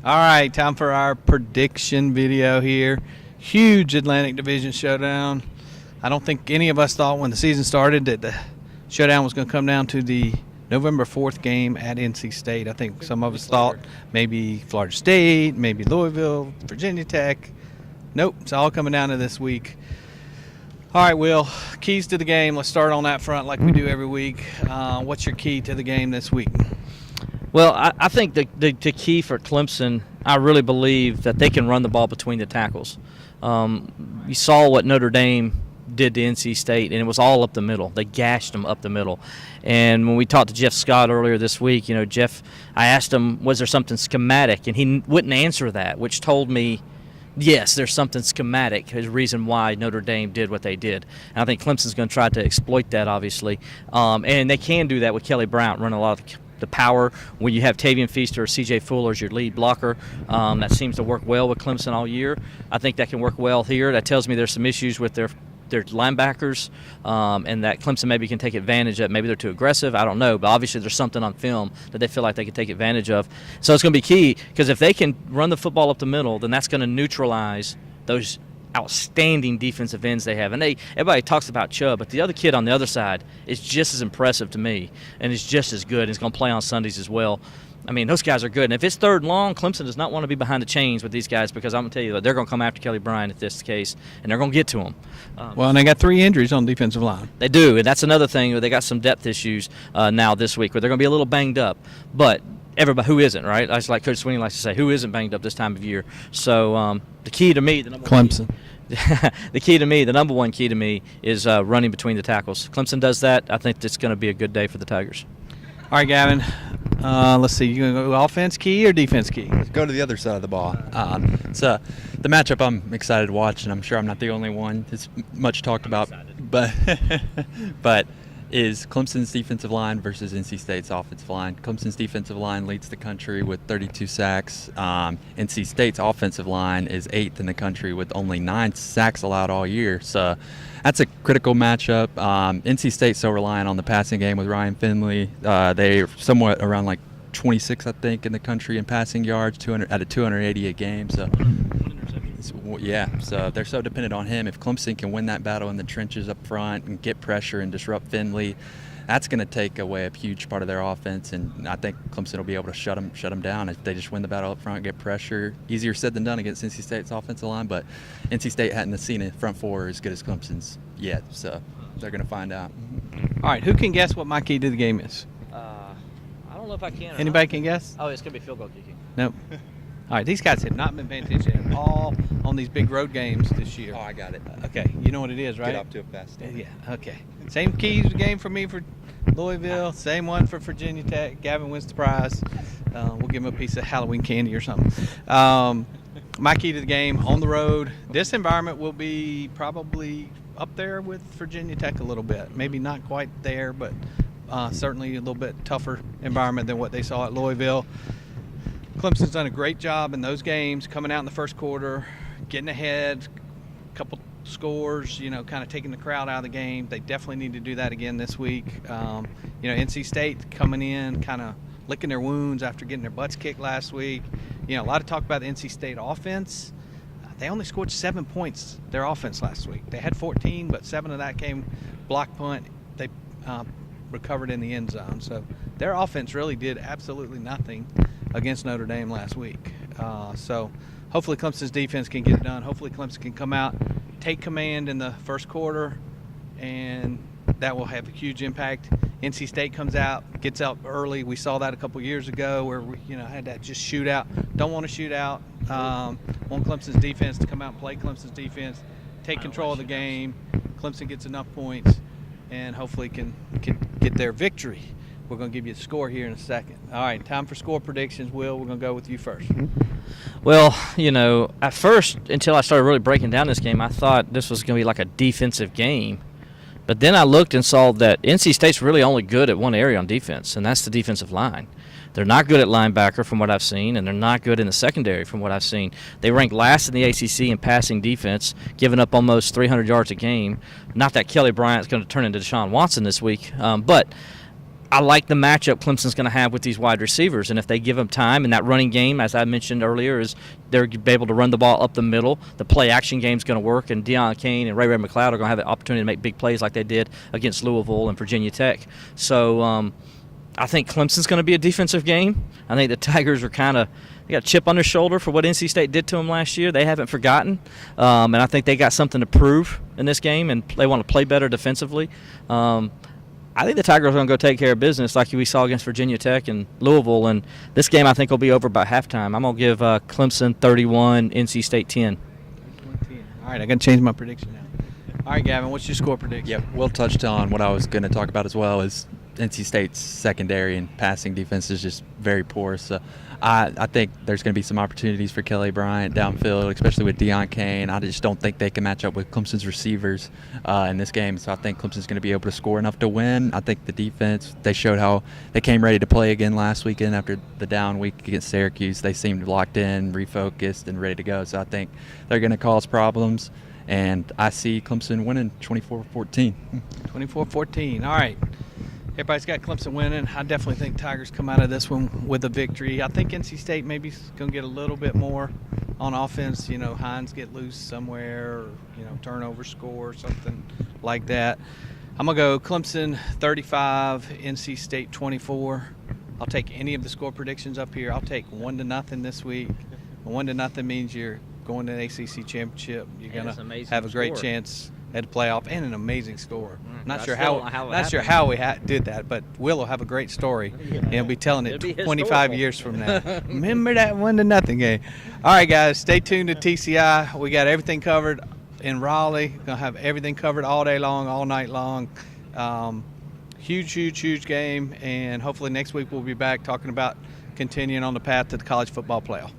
All right, time for our prediction video here. Huge Atlantic Division showdown. I don't think any of us thought when the season started that the showdown was going to come down to the November 4th game at NC State. I think some of us thought maybe Florida State, maybe Louisville, Virginia Tech. Nope, it's all coming down to this week. All right, Will, keys to the game. Let's start on that front like we do every week. What's your key to the game this week? Well, I think the key for Clemson, I really believe that they can run the ball between the tackles. You saw what Notre Dame did to NC State, and it was all up the middle. They gashed them up the middle. And when we talked to Jeff Scott earlier this week, Jeff, I asked him, was there something schematic? And he wouldn't answer that, which told me, yes, there's something schematic. There's a reason why Notre Dame did what they did. And I think Clemson's going to try to exploit that, obviously. And they can do that with Kelly Bryant, running a lot of the power. When you have Tavian Feaster or C.J. Fuller as your lead blocker, that seems to work well with Clemson all year. I think that can work well here. That tells me there's some issues with their linebackers, and that Clemson maybe can take advantage of. Maybe they're too aggressive. I don't know. But obviously there's something on film that they feel like they can take advantage of. So it's going to be key, because if they can run the football up the middle, then that's going to neutralize those outstanding defensive ends they have. And everybody talks about Chubb, but the other kid on the other side is just as impressive to me, and is just as good. He's going to play on Sundays as well. I mean, those guys are good. And if it's third and long, Clemson does not want to be behind the chains with these guys, because I'm going to tell you that they're going to come after Kelly Bryant if this is the case, and they're going to get to him. Well, and they got 3 injuries on the defensive line. They do, and that's another thing. They got some depth issues now this week where they're going to be a little banged up. But everybody, who isn't, right? That's like Coach Sweeney likes to say, who isn't banged up this time of year? So the key to me, the number Clemson. The number one key to me is running between the tackles. Clemson does that. I think it's going to be a good day for the Tigers. All right, Gavin. Let's see. You going to go offense key or defense key? Let's go to the other side of the ball. So the matchup I'm excited to watch, and I'm sure I'm not the only one. It's much talked about, but is Clemson's defensive line versus NC State's offensive line. Clemson's defensive line leads the country with 32 sacks. NC State's offensive line is 8th in the country with only 9 sacks allowed all year. So that's a critical matchup. NC State's so reliant on the passing game with Ryan Finley. They're somewhat around like 26, I think, in the country in passing yards, 200 out of 280 a game. So yeah, so they're so dependent on him. If Clemson can win that battle in the trenches up front and get pressure and disrupt Finley, that's going to take away a huge part of their offense, and I think Clemson will be able to shut them down if they just win the battle up front, get pressure. Easier said than done against NC State's offensive line, but NC State hadn't seen a front four as good as Clemson's yet, so they're going to find out. All right, who can guess what my key to the game is? I don't know if I can. Anybody can guess? Oh, it's going to be field goal kicking. Nope. All right, these guys have not been paying attention at all on these big road games this year. Oh, I got it. Okay, you know what it is, right? Get up to a fast start. Yeah, okay. Same keys game for me for Louisville, same one for Virginia Tech. Gavin wins the prize. We'll give him a piece of Halloween candy or something. My key to the game, on the road. This environment will be probably up there with Virginia Tech a little bit. Maybe not quite there, but certainly a little bit tougher environment than what they saw at Louisville. Clemson's done a great job in those games, coming out in the first quarter, getting ahead, a couple scores, kind of taking the crowd out of the game. They definitely need to do that again this week. NC State coming in, kind of licking their wounds after getting their butts kicked last week. A lot of talk about the NC State offense. They only scored 7 points, their offense last week. They had 14, but 7 of that came block punt. They recovered in the end zone. So their offense really did absolutely nothing against Notre Dame last week. So hopefully Clemson's defense can get it done. Hopefully Clemson can come out, take command in the first quarter, and that will have a huge impact. NC State comes out, gets out early. We saw that a couple years ago where we had that just shootout. Don't want to shoot out. Want Clemson's defense to come out and play Clemson's defense, take control of the game. Clemson gets enough points and hopefully can get their victory. We're going to give you a score here in a second. All right, time for score predictions. Will, we're going to go with you first. Well, at first, until I started really breaking down this game, I thought this was going to be like a defensive game. But then I looked and saw that NC State's really only good at one area on defense, and that's the defensive line. They're not good at linebacker from what I've seen, and they're not good in the secondary from what I've seen. They rank last in the ACC in passing defense, giving up almost 300 yards a game. Not that Kelly Bryant's going to turn into Deshaun Watson this week, but I like the matchup Clemson's going to have with these wide receivers, and if they give them time, and that running game, as I mentioned earlier, is they're be able to run the ball up the middle. The play action game is going to work, and Deion Kane and Ray McLeod are going to have the opportunity to make big plays like they did against Louisville and Virginia Tech. So I think Clemson's going to be a defensive game. I think the Tigers are they got a chip on their shoulder for what NC State did to them last year. They haven't forgotten, and I think they got something to prove in this game, and they want to play better defensively. I think the Tigers are going to go take care of business like we saw against Virginia Tech and Louisville, and this game I think will be over by halftime. I'm going to give Clemson 31, NC State 10. All right, I got to change my prediction now. All right, Gavin, what's your score prediction? Yep, Will touched on what I was going to talk about as well. Is NC State's secondary and passing defense is just very poor. So I think there's going to be some opportunities for Kelly Bryant downfield, especially with Deion Kane. I just don't think they can match up with Clemson's receivers in this game. So I think Clemson's going to be able to score enough to win. I think the defense, they showed how they came ready to play again last weekend after the down week against Syracuse. They seemed locked in, refocused, and ready to go. So I think they're going to cause problems. And I see Clemson winning 24-14. 24-14. All right. Everybody's got Clemson winning. I definitely think Tigers come out of this one with a victory. I think NC State maybe is going to get a little bit more on offense. Hines get loose somewhere, or, turnover score, something like that. I'm going to go Clemson 35, NC State 24. I'll take any of the score predictions up here. I'll take 1-0 this week. 1-0 means you're going to an ACC championship. You're going to have a great chance at a playoff and an amazing score. Not sure how we did that, but Will have a great story, and he'll be telling it 25 years from now. Remember that 1-0 game. All right, guys, stay tuned to TCI. We got everything covered in Raleigh. Gonna have everything covered all day long, all night long. Huge game, and hopefully next week we'll be back talking about continuing on the path to the college football playoff.